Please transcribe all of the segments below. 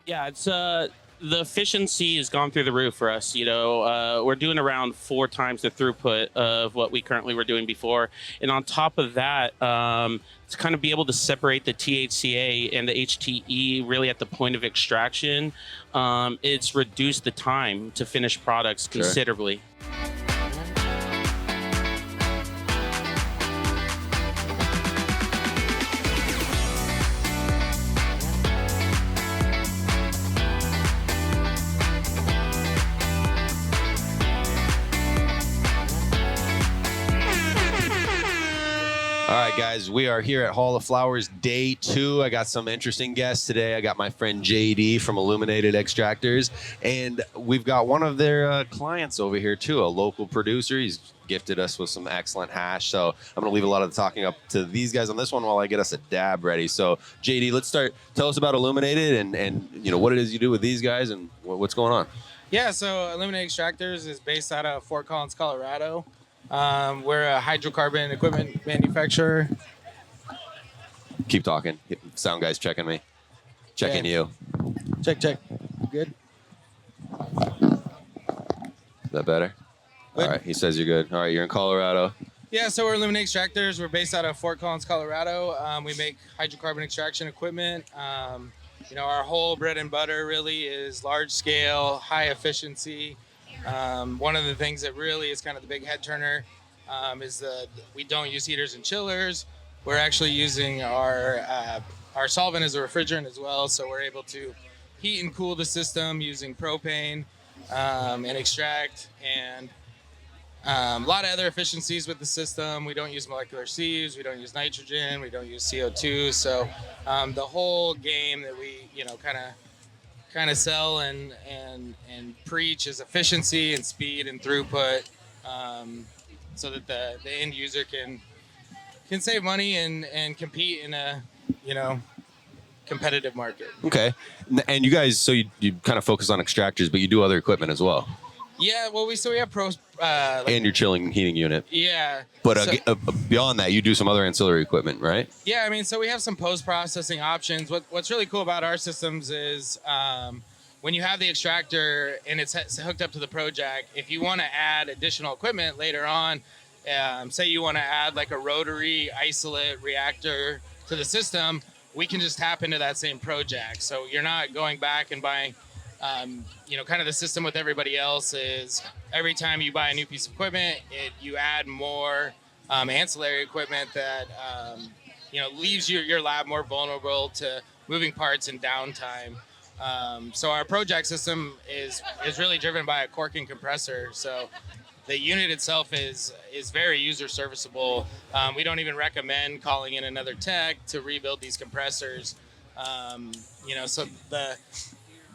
Yeah, it's the efficiency has gone through the roof for us. We're doing around 4 times the throughput of what we currently were doing before, and on top of that, to kind of be able to separate the THCA and the HTE really at the point of extraction, it's reduced the time to finish products considerably. All right, guys, we are here at Hall of Flowers Day 2. I got some interesting guests today. I got my friend JD from Illuminated Extractors, and we've got one of their clients over here, too, a local producer. He's gifted us with some excellent hash, so I'm going to leave a lot of the talking up to these guys on this one while I get us a dab ready. So, JD, let's start. Tell us about Illuminated and what it is you do with these guys and what's going on. Yeah, so Illuminated Extractors is based out of Fort Collins, Colorado. We're a hydrocarbon equipment manufacturer. Keep talking. Sound guy's checking me. Checking you. Check. Good? Is that better? Good. All right, he says you're good. All right, you're in Colorado. Yeah, so we're Illuminated Extractors. We're based out of Fort Collins, Colorado. We make hydrocarbon extraction equipment. Our whole bread and butter really is large scale, high efficiency. One of the things that really is kind of the big head turner is that we don't use heaters and chillers. We're actually using our solvent as a refrigerant as well, so we're able to heat and cool the system using propane and extract, and a lot of other efficiencies with the system. We don't use molecular sieves, we don't use nitrogen, we don't use CO2. So the whole game that we kind of sell and preach is efficiency and speed and throughput, so that the end user can save money and compete in a competitive market. Okay, and you guys, so you kind of focus on extractors, but you do other equipment as well. Yeah, well, we have pros. And your chilling heating unit. Yeah. But beyond that, you do some other ancillary equipment, right? Yeah, I mean, so we have some post-processing options. What's really cool about our systems is when you have the extractor and it's hooked up to the ProJack, if you want to add additional equipment later on, say you want to add like a rotary isolate reactor to the system, we can just tap into that same ProJack. So you're not going back and buying kind of the system with everybody else is every time you buy a new piece of equipment, you add more ancillary equipment that leaves your lab more vulnerable to moving parts and downtime. So our ProJack system is really driven by a corking compressor. So the unit itself is very user serviceable. We don't even recommend calling in another tech to rebuild these compressors. So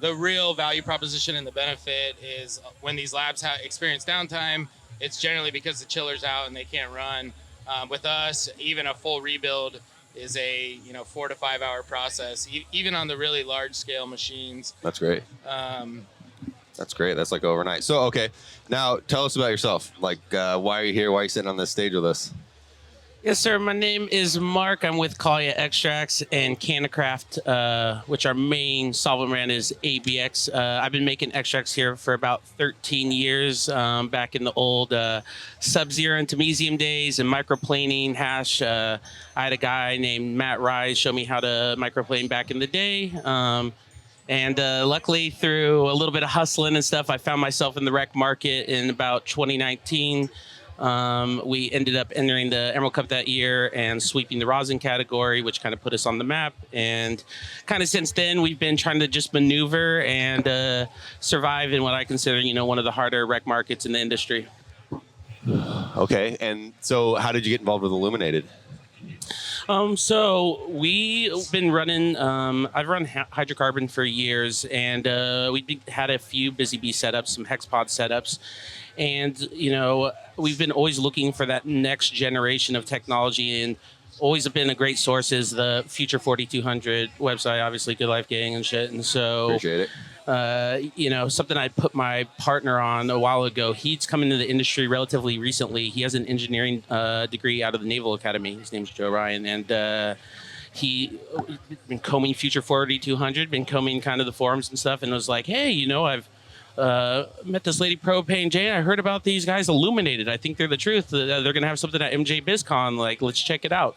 the real value proposition and the benefit is when these labs experience downtime, it's generally because the chiller's out and they can't run. With us, even a full rebuild is a 4 to 5 hour process, even on the really large scale machines. That's great. That's great. That's like overnight. So, okay, now tell us about yourself. Like, why are you here? Why are you sitting on this stage with us? Yes, sir. My name is Mark. I'm with Kalia Extracts and Cannabis, which our main solvent brand is ABX. I've been making extracts here for about 13 years, back in the old Sub-Zero and Temesium days and microplaning hash. I had a guy named Matt Rise show me how to microplane back in the day. And luckily, through a little bit of hustling and stuff, I found myself in the rec market in about 2019. We ended up entering the Emerald Cup that year and sweeping the rosin category, which kind of put us on the map. And kind of since then, we've been trying to just maneuver and survive in what I consider, one of the harder rec markets in the industry. Okay, and so how did you get involved with Illuminated? So we've been running, I've run hydrocarbon for years, and we had a few Busy Bee setups, some Hexpod setups. And, we've been always looking for that next generation of technology, and always been a great source is the Future 4200 website, obviously Good Life Gang and shit. And so, appreciate it. Something I put my partner on a while ago. He's come into the industry relatively recently. He has an engineering degree out of the Naval Academy. His name's Joe Ryan. And he been combing Future 4200, been combing kind of the forums and stuff, and was like, hey, I've met this lady Propane Jay. I heard about these guys Illuminated. I think they're the truth. They're going to have something at MJ BizCon. Like, let's check it out.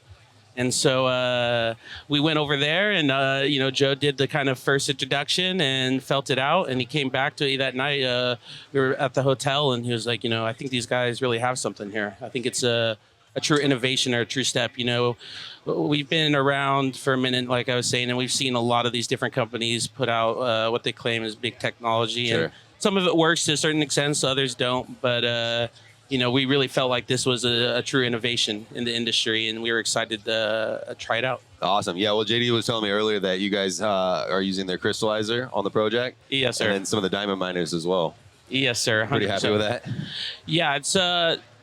And so we went over there, and Joe did the kind of first introduction and felt it out. And he came back to me that night. We were at the hotel, and he was like, I think these guys really have something here. I think it's a true innovation or a true step. We've been around for a minute, like I was saying, and we've seen a lot of these different companies put out what they claim is big technology. Sure. And some of it works to a certain extent, so others don't. But we really felt like this was a true innovation in the industry, and we were excited to try it out. Awesome. Yeah, well, JD was telling me earlier that you guys are using their crystallizer on the project. Yes, sir. And then some of the diamond miners as well. Yes, sir. 100%. Pretty happy with that? Yeah, it's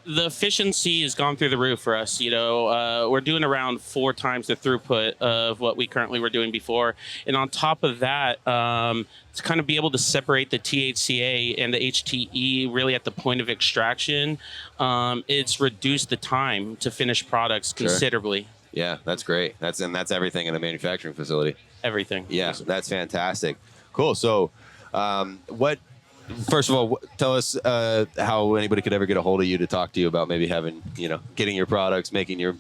the efficiency has gone through the roof for us. We're doing around 4 times the throughput of what we currently were doing before. And on top of that, to kind of be able to separate the THCA and the HTE really at the point of extraction, it's reduced the time to finish products considerably. Sure. Yeah, that's great. That's everything in a manufacturing facility. Everything. Yeah, that's fantastic. Cool. So, first of all, tell us how anybody could ever get a hold of you to talk to you about maybe having, getting your products, having you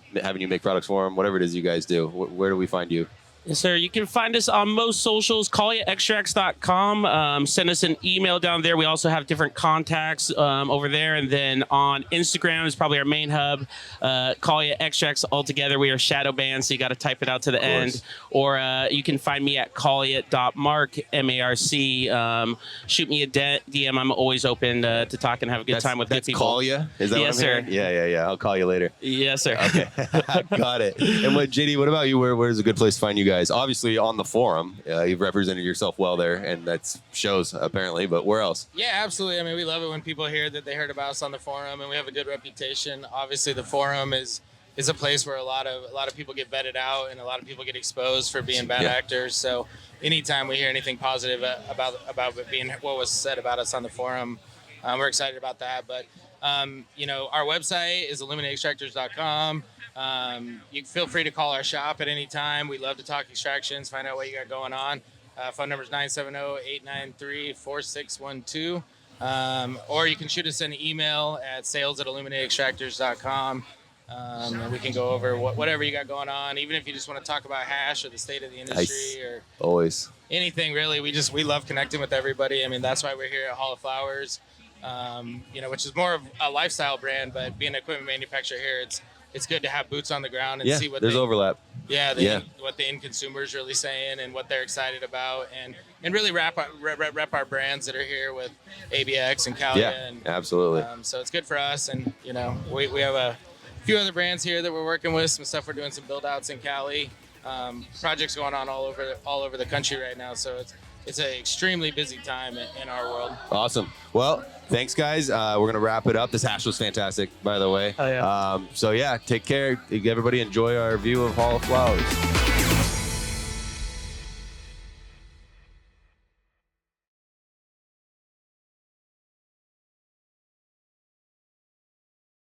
make products for them, whatever it is you guys do. Where do we find you? Yes, sir. You can find us on most socials, CallYaExtracts.com. Send us an email down there. We also have different contacts over there. And then on Instagram is probably our main hub. Call Ya Extracts altogether. We are shadow banned, so you got to type it out to the end. Or you can find me at callya.mark, M-A-R-C. Shoot me a DM. I'm always open to talk and have a good time with good people. Call Ya? Is that yes, what I'm sir. Hearing? Yeah. I'll call you later. Yes, sir. Okay. Got it. And JD, what about you? Where's a good place to find you guys? Obviously on the forum, you've represented yourself well there, and that shows apparently. But where else? Yeah, absolutely. I mean, we love it when people hear that they heard about us on the forum, and we have a good reputation. Obviously, the forum is a place where a lot of people get vetted out, and a lot of people get exposed for being bad actors. So, anytime we hear anything positive about it being what was said about us on the forum, we're excited about that. But our website is illuminatedextractors.com. You feel free to call our shop at any time. We love to talk extractions, find out what you got going on. Phone number is 970-893-4612. Or you can shoot us an email at sales@illuminatedextractors.com. And we can go over whatever you got going on, even if you just want to talk about hash or the state of the industry or always anything really. We love connecting with everybody. I mean, that's why we're here at Hall of Flowers, which is more of a lifestyle brand, but being an equipment manufacturer here, it's good to have boots on the ground and see what there's overlap. What the end consumer is really saying and what they're excited about, and really rep our brands that are here with ABX and Callia. Yeah, and, absolutely. So it's good for us, and we have a few other brands here that we're working with. Some stuff we're doing some build outs in Cali. Projects going on all over the country right now. So it's an extremely busy time in our world. Awesome. Well, thanks, guys. We're going to wrap it up. This hash was fantastic, by the way. Oh, yeah. Take care. Everybody enjoy our view of Hall of Flowers.